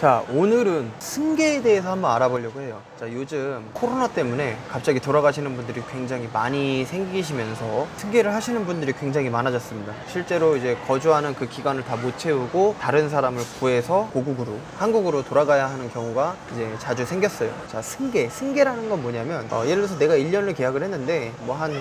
자, 오늘은 승계에 대해서 한번 알아보려고 해요. 자, 요즘 코로나 때문에 갑자기 돌아가시는 분들이 굉장히 많이 생기시면서 승계를 하시는 분들이 굉장히 많아졌습니다. 실제로 이제 거주하는 그 기간을 다 못 채우고 다른 사람을 구해서 고국으로, 한국으로 돌아가야 하는 경우가 이제 자주 생겼어요. 자, 승계라는 건 뭐냐면 예를 들어서 내가 1년을 계약을 했는데 뭐 한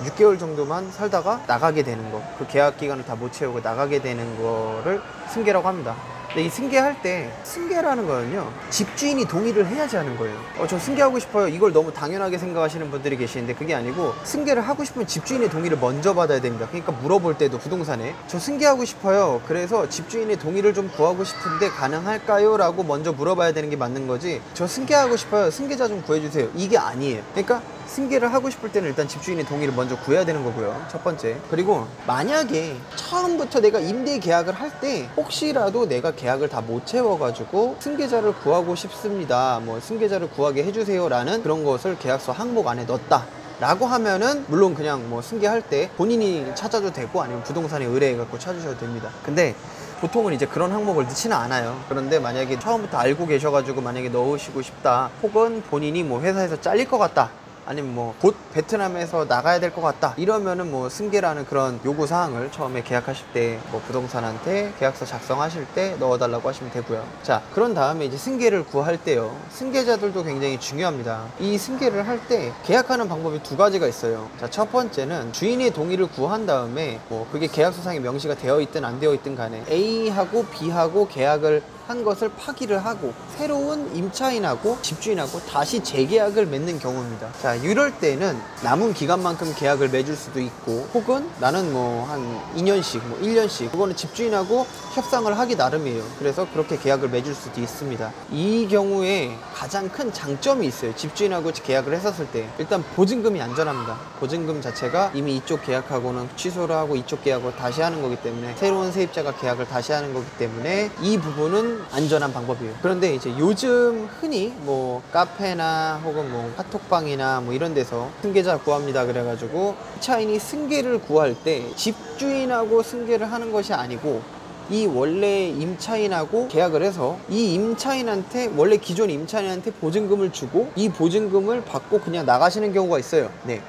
6개월 정도만 살다가 나가게 되는 거, 그 계약 기간을 다 못 채우고 나가게 되는 거를 승계라고 합니다. 근데 이 승계할 때, 승계라는 거는요, 집주인이 동의를 해야지 하는 거예요. 저 승계하고 싶어요, 이걸 너무 당연하게 생각하시는 분들이 계시는데 그게 아니고, 승계를 하고 싶으면 집주인의 동의를 먼저 받아야 됩니다. 그러니까 물어볼 때도 부동산에 저 승계하고 싶어요, 그래서 집주인의 동의를 좀 구하고 싶은데 가능할까요? 라고 먼저 물어봐야 되는 게 맞는 거지, 저 승계하고 싶어요, 승계자 좀 구해주세요, 이게 아니에요. 그러니까 승계를 하고 싶을 때는 일단 집주인의 동의를 먼저 구해야 되는 거고요, 첫 번째. 그리고 만약에 처음부터 내가 임대 계약을 할 때 혹시라도 내가 계약을 다 못 채워가지고 승계자를 구하고 싶습니다, 뭐 승계자를 구하게 해주세요 라는 그런 것을 계약서 항목 안에 넣었다 라고 하면은 물론 그냥 뭐 승계할 때 본인이 찾아도 되고 아니면 부동산에 의뢰해 갖고 찾으셔도 됩니다. 근데 보통은 이제 그런 항목을 넣지는 않아요. 그런데 만약에 처음부터 알고 계셔가지고 만약에 넣으시고 싶다, 혹은 본인이 뭐 회사에서 잘릴 것 같다, 아니면 뭐 곧 베트남에서 나가야 될 것 같다, 이러면은 뭐 승계라는 그런 요구 사항을 처음에 계약하실 때 뭐 부동산한테 계약서 작성하실 때 넣어달라고 하시면 되고요. 자, 그런 다음에 이제 승계를 구할 때요, 승계자들도 굉장히 중요합니다. 이 승계를 할 때 계약하는 방법이 두 가지가 있어요. 자, 첫 번째는 주인의 동의를 구한 다음에 뭐 그게 계약서상에 명시가 되어 있든 안 되어 있든 간에 A하고 B하고 계약을 한 것을 파기를 하고 새로운 임차인하고 집주인하고 다시 재계약을 맺는 경우입니다. 자, 이럴 때는 남은 기간만큼 계약을 맺을 수도 있고, 혹은 나는 뭐 한 2년씩 뭐 1년씩, 그거는 집주인하고 협상을 하기 나름이에요. 그래서 그렇게 계약을 맺을 수도 있습니다. 이 경우에 가장 큰 장점이 있어요. 집주인하고 계약을 했었을 때 일단 보증금이 안전합니다. 보증금 자체가 이미 이쪽 계약하고는 취소를 하고 이쪽 계약으로 다시 하는 거기 때문에, 새로운 세입자가 계약을 다시 하는 거기 때문에 이 부분은 안전한 방법이에요. 그런데 이제 요즘 흔히 뭐 카페나 혹은 뭐 카톡방이나 뭐 이런 데서 승계자 구합니다 그래가지고 임차인이 승계를 구할 때 집주인하고 승계를 하는 것이 아니고 이 원래 임차인하고 계약을 해서 이 임차인한테, 원래 기존 임차인한테 보증금을 주고 이 보증금을 받고 그냥 나가시는 경우가 있어요. 네,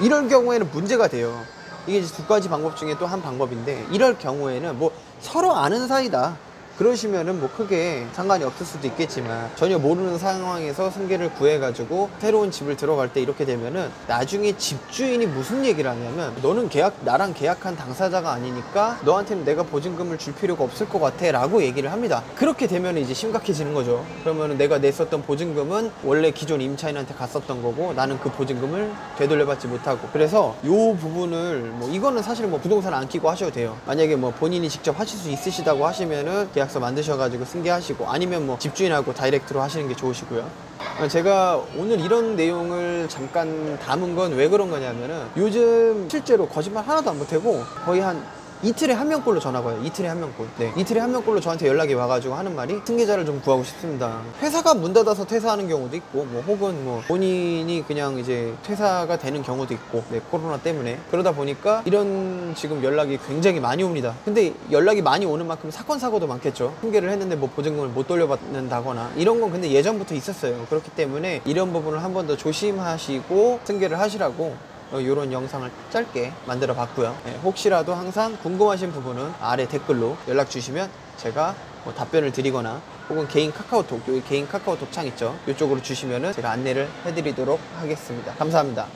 이럴 경우에는 문제가 돼요. 이게 이제 두 가지 방법 중에 또 한 방법인데, 이럴 경우에는 뭐 서로 아는 사이다 그러시면은 뭐 크게 상관이 없을 수도 있겠지만, 전혀 모르는 상황에서 승계를 구해가지고 새로운 집을 들어갈 때 이렇게 되면은 나중에 집주인이 무슨 얘기를 하냐면, 너는 나랑 계약한 당사자가 아니니까 너한테는 내가 보증금을 줄 필요가 없을 것 같아 라고 얘기를 합니다. 그렇게 되면 이제 심각해지는 거죠. 그러면은 내가 냈었던 보증금은 원래 기존 임차인한테 갔었던 거고 나는 그 보증금을 되돌려받지 못하고, 그래서 요 부분을 뭐 이거는 사실 뭐 부동산 안 끼고 하셔도 돼요. 만약에 뭐 본인이 직접 하실 수 있으시다고 하시면은 계약서 만드셔가지고 승계하시고, 아니면 뭐 집주인하고 다이렉트로 하시는 게 좋으시고요. 제가 오늘 이런 내용을 잠깐 담은 건 왜 그런 거냐면은, 요즘 실제로 거짓말 하나도 안 보태고 거의 한 이틀에 한 명꼴로 전화가 와요. 이틀에 한 명꼴. 네, 이틀에 한 명꼴로 저한테 연락이 와가지고 하는 말이, 승계자를 좀 구하고 싶습니다. 회사가 문 닫아서 퇴사하는 경우도 있고, 뭐 혹은 뭐 본인이 그냥 이제 퇴사가 되는 경우도 있고, 네, 코로나 때문에. 그러다 보니까 이런 지금 연락이 굉장히 많이 옵니다. 근데 연락이 많이 오는 만큼 사건 사고도 많겠죠. 승계를 했는데 뭐 보증금을 못 돌려받는다거나 이런 건 근데 예전부터 있었어요. 그렇기 때문에 이런 부분을 한 번 더 조심하시고 승계를 하시라고 이런 영상을 짧게 만들어 봤고요. 네, 혹시라도 항상 궁금하신 부분은 아래 댓글로 연락 주시면 제가 뭐 답변을 드리거나, 혹은 개인 카카오톡, 여기 개인 카카오톡 창 있죠, 이쪽으로 주시면은 제가 안내를 해드리도록 하겠습니다. 감사합니다.